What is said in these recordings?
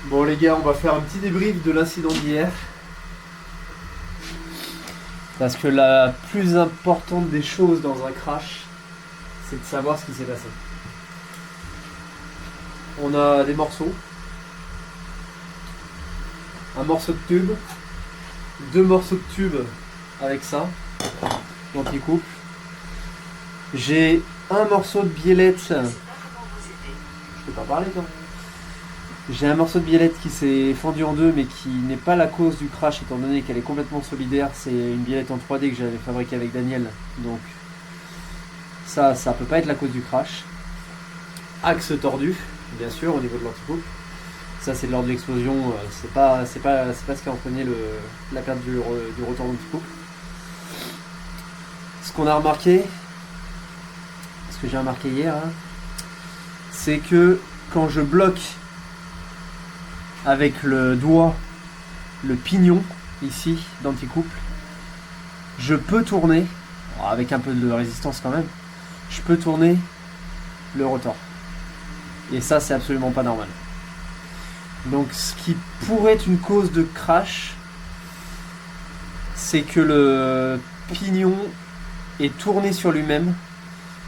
Bon les gars, on va faire un petit débrief de l'incident d'hier. Parce que la plus importante des choses dans un crash, c'est de savoir ce qui s'est passé. On a des morceaux. Un morceau de tube. 2 morceaux de tube avec ça. Anti-couple. J'ai un morceau de biellette. Je peux pas parler toi. J'ai un morceau de biellette qui s'est fendu en deux mais qui n'est pas la cause du crash étant donné qu'elle est complètement solidaire. C'est une biellette en 3D que j'avais fabriquée avec Daniel. Donc ça peut pas être la cause du crash. Axe tordu, bien sûr, au niveau de l'anticouple. Ça c'est de l'ordre de l'explosion, c'est pas ce qui a entraîné la perte du rotor d'anticouple. Ce qu'on a remarqué, ce que j'ai remarqué hier, hein, c'est que quand je bloque avec le doigt le pignon ici d'anticouple, je peux tourner, avec un peu de résistance quand même, je peux tourner le rotor. Et ça c'est absolument pas normal. Donc ce qui pourrait être une cause de crash, c'est que le pignon est tourné sur lui-même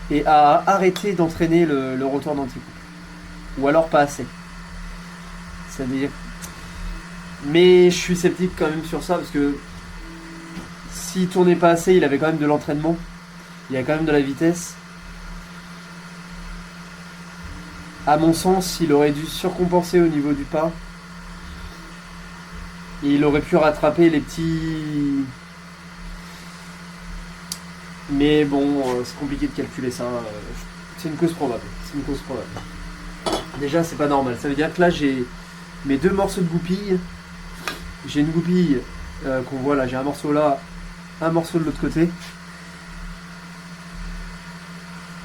et a arrêté d'entraîner le rotor d'anticouple. Ou alors pas assez. C'est-à-dire... Mais je suis sceptique quand même sur ça parce que s'il tournait pas assez, il avait quand même de l'entraînement. Il y a quand même de la vitesse. À mon sens, il aurait dû surcompenser au niveau du pas. Et il aurait pu rattraper les petits... Mais bon, c'est compliqué de calculer ça. C'est une cause probable. C'est une cause probable. Déjà, c'est pas normal. Ça veut dire que là, j'ai mes 2 morceaux de goupille. J'ai une goupille qu'on voit là. J'ai un morceau là, un morceau de l'autre côté.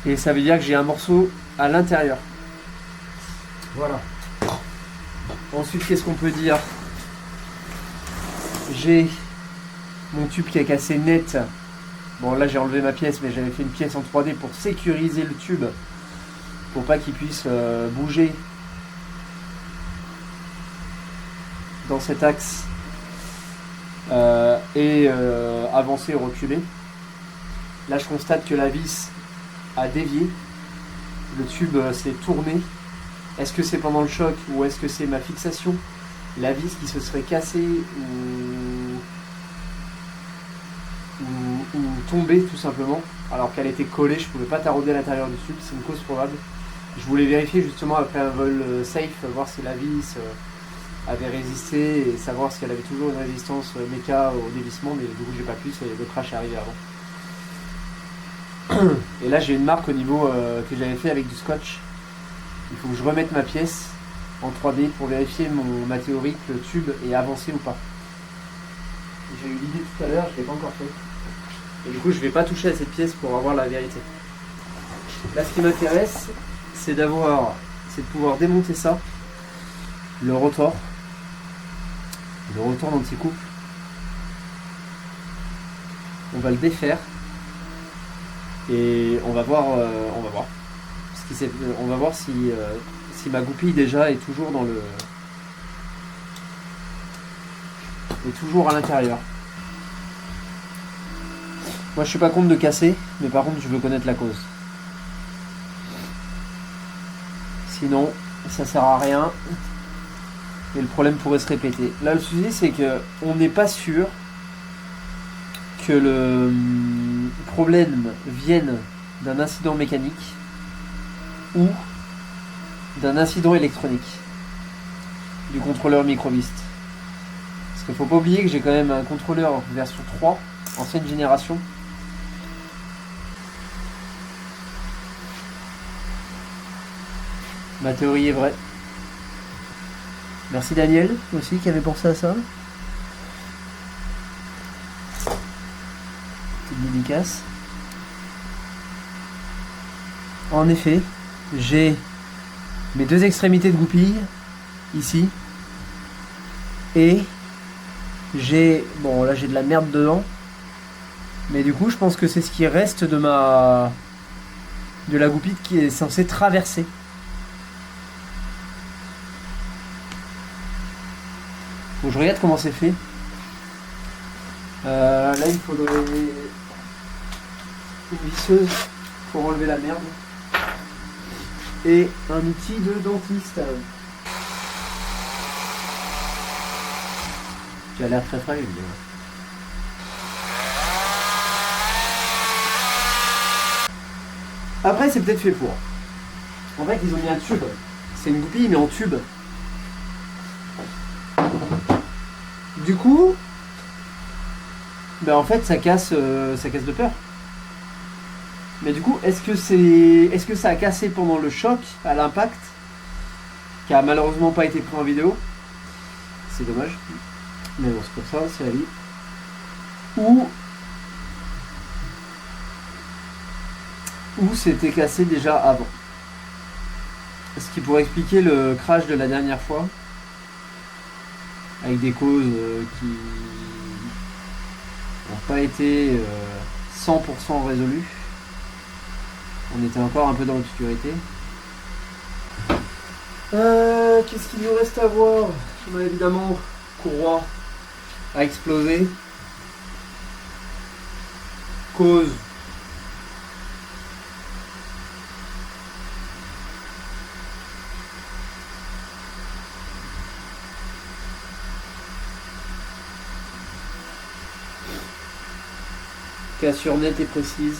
Et ça veut dire que j'ai un morceau à l'intérieur. Voilà. Ensuite, qu'est-ce qu'on peut dire? J'ai mon tube qui a cassé net. Bon, là, j'ai enlevé ma pièce, mais j'avais fait une pièce en 3D pour sécuriser le tube. Pour pas qu'il puisse bouger dans cet axe et avancer ou reculer. Là, je constate que la vis a dévié. Le tube s'est tourné. Est-ce que c'est pendant le choc ou est-ce que c'est ma fixation? La vis qui se serait cassée ou tombée tout simplement, alors qu'elle était collée, je pouvais pas tarauder à l'intérieur du tube, c'est une cause probable. Je voulais vérifier justement après un vol safe, voir si la vis avait résisté et savoir si elle avait toujours une résistance méca au dévissement, mais du coup j'ai pas pu, le crash est arrivé avant. Et là j'ai une marque au niveau que j'avais fait avec du scotch. Il faut que je remette ma pièce en 3D pour vérifier ma théorie que le tube est avancé ou pas. J'ai eu l'idée tout à l'heure, je ne l'ai pas encore fait. Et du coup, je ne vais pas toucher à cette pièce pour avoir la vérité. Là, ce qui m'intéresse, c'est de pouvoir démonter ça, le rotor d'anticouple. On va le défaire et on va voir. On va voir si ma goupille déjà est toujours toujours à l'intérieur. Moi je suis pas contre de casser, mais par contre je veux connaître la cause. Sinon ça sert à rien et le problème pourrait se répéter. Là le souci c'est que on n'est pas sûr que le problème vienne d'un incident mécanique ou d'un incident électronique du contrôleur microbist. Parce qu'il ne faut pas oublier que j'ai quand même un contrôleur version 3, ancienne génération. Ma théorie est vraie. Merci Daniel aussi qui avait pensé à ça. Petite dédicace. En effet, j'ai mes 2 extrémités de goupille ici et j'ai là j'ai de la merde dedans, mais du coup je pense que c'est ce qui reste de la goupille qui est censée traverser. Faut que je regarde comment c'est fait. Là il faudrait une visseuse pour enlever la merde. Et un outil de dentiste. Tu as l'air très fragile. Après c'est peut-être fait pour. En fait ils ont mis un tube. C'est une goupille mais en tube. Du coup, ben en fait ça casse de peur. Mais du coup, est-ce que ça a cassé pendant le choc, à l'impact, qui a malheureusement pas été pris en vidéo? C'est dommage. Mais bon, c'est comme ça, c'est la vie. Ou c'était cassé déjà avant. Ce qui pourrait expliquer le crash de la dernière fois. Avec des causes qui n'ont pas été 100% résolues. On était encore un peu dans l'obscurité. Qu'est-ce qu'il nous reste à voir? On a évidemment courroie a explosé. Cause. Cassure nette et précise.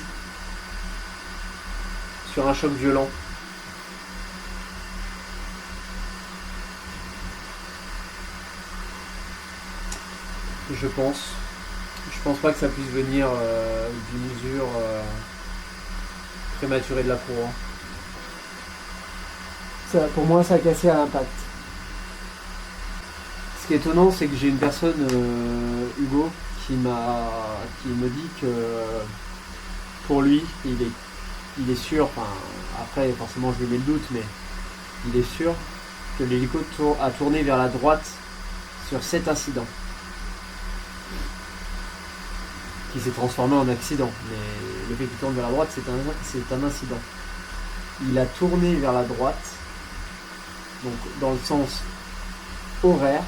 Sur un choc violent. Je pense. Je pense pas que ça puisse venir d'une usure prématurée de la courroie. Ça, pour moi, ça a cassé à l'impact. Ce qui est étonnant, c'est que j'ai une personne, Hugo, qui me dit que pour lui, il est sûr, enfin après forcément je lui mets le doute, mais il est sûr que l'hélico a tourné vers la droite sur cet incident. Qui s'est transformé en accident. Mais le fait qu'il tourne vers la droite, c'est un incident. Il a tourné vers la droite, donc dans le sens horaire,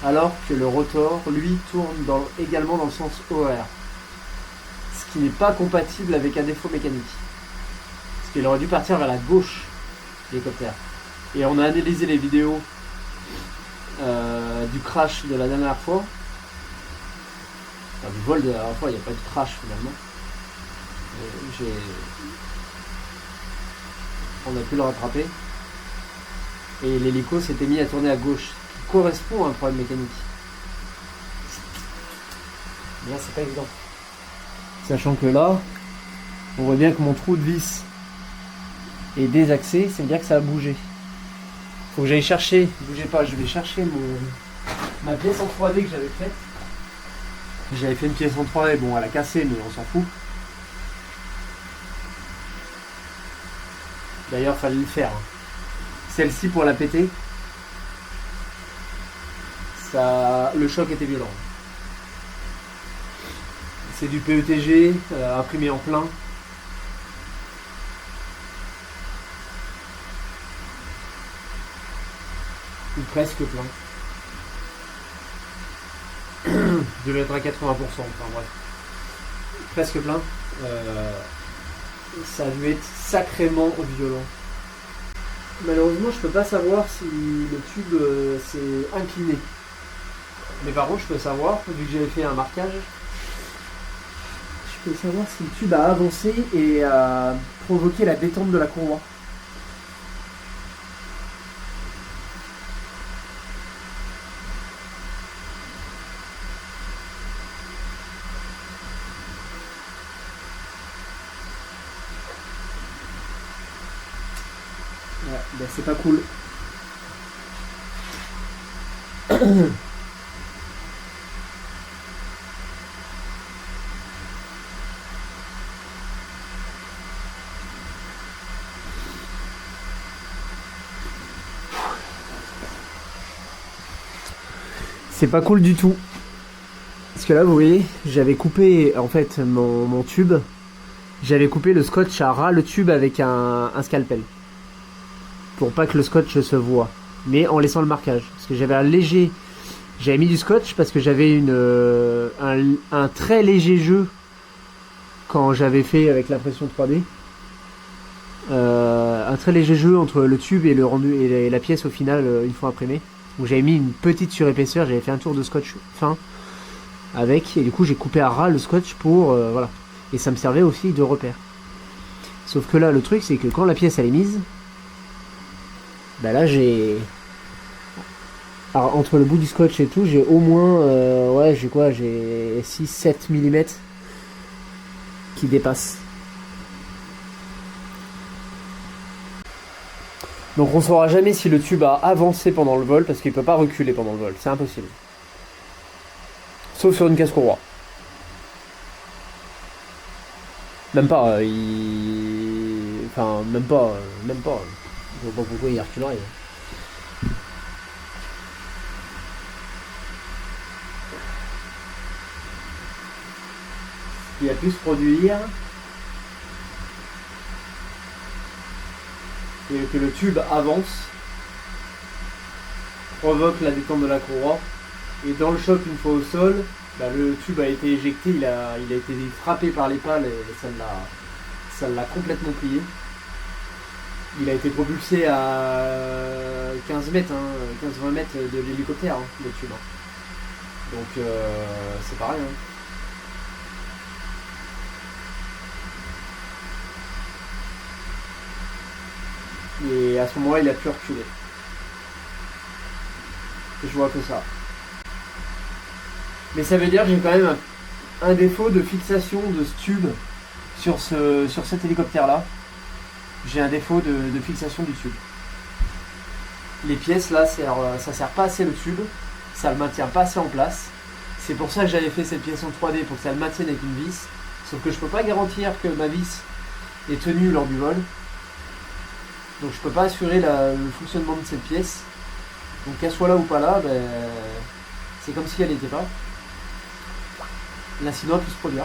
alors que le rotor, lui, tourne également dans le sens horaire. Ce qui n'est pas compatible avec un défaut mécanique. Parce qu'il aurait dû partir vers la gauche, l'hélicoptère. Et on a analysé les vidéos du crash de la dernière fois. Enfin, du vol de la dernière fois, il n'y a pas eu de crash finalement. On a pu le rattraper. Et l'hélico s'était mis à tourner à gauche. Qui correspond à un problème mécanique. Mais là, c'est pas évident. Sachant que là, on voit bien que mon trou de vis est désaxé, ça veut dire que ça a bougé. Faut que j'aille chercher, bougez pas, je vais chercher ma pièce en 3D que j'avais faite. J'avais fait une pièce en 3D, bon elle a cassé mais on s'en fout. D'ailleurs fallait le faire. Celle-ci pour la péter, le choc était violent. C'est du PETG imprimé en plein. Ou presque plein. Je devais être à 80%, enfin bref. Presque plein. Ça a dû être sacrément violent. Malheureusement, je peux pas savoir si le tube s'est incliné. Mais par contre, je peux savoir, vu que j'avais fait un marquage, je peux savoir si le tube a avancé et a provoqué la détente de la courroie. Ouais, ben c'est pas cool. C'est pas cool du tout. Parce que là, vous voyez, j'avais coupé en fait mon tube. J'avais coupé le scotch à ras le tube avec un scalpel. Pour pas que le scotch se voie. mais en laissant le marquage. Parce que j'avais un léger... J'avais mis du scotch parce que j'avais un très léger jeu quand j'avais fait avec l'impression 3D. Un très léger jeu entre le tube et le rendu et la pièce au final une fois imprimée. Donc j'avais mis une petite surépaisseur, j'avais fait un tour de scotch fin avec, et du coup j'ai coupé à ras le scotch pour voilà. Et ça me servait aussi de repère. Sauf que là le truc c'est que quand la pièce elle est mise, bah là j'ai... Alors, entre le bout du scotch et tout, j'ai au moins ouais j'ai quoi, j'ai 6-7 mm qui dépassent. Donc on saura jamais si le tube a avancé pendant le vol parce qu'il peut pas reculer pendant le vol, c'est impossible. Sauf sur une casse-courroie. Même pas, enfin même pas. Je vois pas pourquoi il reculerait. Il a pu se produire et que le tube avance, provoque la détente de la courroie, et dans le choc une fois au sol, bah, le tube a été éjecté, il a été frappé par les pales et ça l'a complètement plié. Il a été propulsé à 15 mètres, hein, 15-20 mètres de l'hélicoptère, hein, le tube. Donc c'est pareil. Hein. Et à ce moment-là, il a pu reculer. Et je vois que ça. Mais ça veut dire que j'ai quand même un défaut de fixation de ce tube sur cet hélicoptère-là. J'ai un défaut de fixation du tube. Les pièces là, ça sert pas assez le tube, ça le maintient pas assez en place. C'est pour ça que j'avais fait cette pièce en 3D pour que ça le maintienne avec une vis. Sauf que je peux pas garantir que ma vis est tenue lors du vol. Donc je peux pas assurer le fonctionnement de cette pièce. Donc qu'elle soit là ou pas là, ben, c'est comme si elle n'était pas. L'incident a pu se produire.